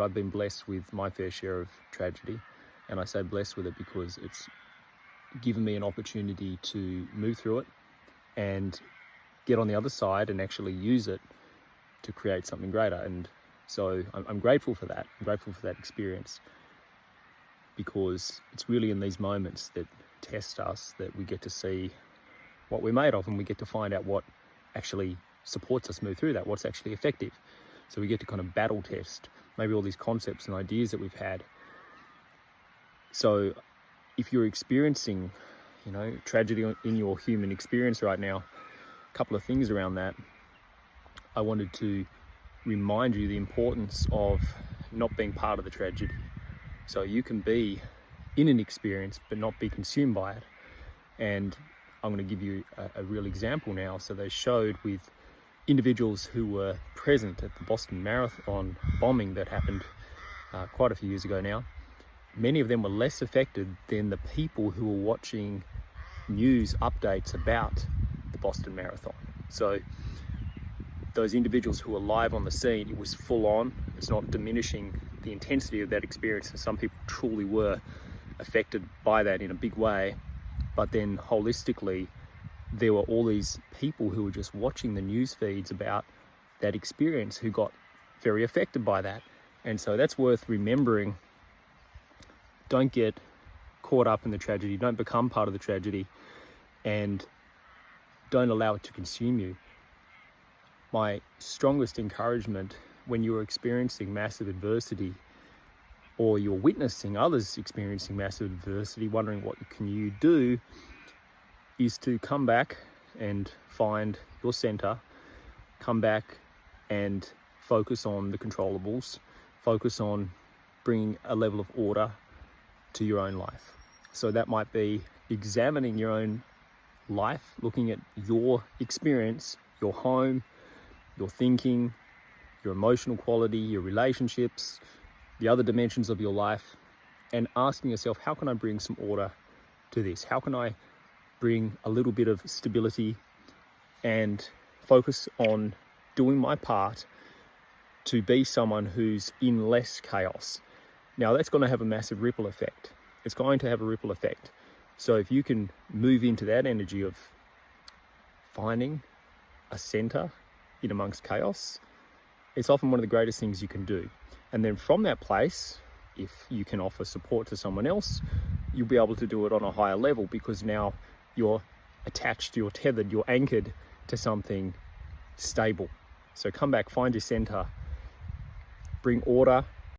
I've been blessed with my fair share of tragedy, and I say blessed with it because it's given me an opportunity to move through it and get on the other side and actually use it to create something greater. And so I'm grateful for that. I'm grateful for that experience, because it's really in these moments that test us that we get to see what we're made of, and we get to find out what actually supports us move through that, what's actually effective. So we get to kind of battle test maybe all these concepts and ideas that we've had. So if you're experiencing, tragedy in your human experience right now, a couple of things around that. I wanted to remind you the importance of not being part of the tragedy. So you can be in an experience but not be consumed by it. And I'm going to give you a real example now. So they showed with individuals who were present at the Boston Marathon bombing that happened quite a few years ago now. Many of them were less affected than the people who were watching news updates about the Boston Marathon. So those individuals who were live on the scene, it was full on. It's not diminishing the intensity of that experience, and some people truly were affected by that in a big way. But then holistically, there were all these people who were just watching the news feeds about that experience who got very affected by that. And so that's worth remembering. Don't get caught up in the tragedy. Don't become part of the tragedy, and don't allow it to consume you. My strongest encouragement when you're experiencing massive adversity, or you're witnessing others experiencing massive adversity, wondering what can you do, is to come back and find your center, come back and focus on the controllables, focus on bringing a level of order to your own life. So that might be examining your own life, looking at your experience, your home, your thinking, your emotional quality, your relationships, the other dimensions of your life, and asking yourself, how can I bring some order to this? How can I bring a little bit of stability and focus on doing my part to be someone who's in less chaos? Now, that's going to have a massive ripple effect. It's going to have a ripple effect. So if you can move into that energy of finding a center in amongst chaos, it's often one of the greatest things you can do. And then from that place, if you can offer support to someone else, you'll be able to do it on a higher level, because now you're attached, you're tethered, you're anchored to something stable. So come back, find your center, bring order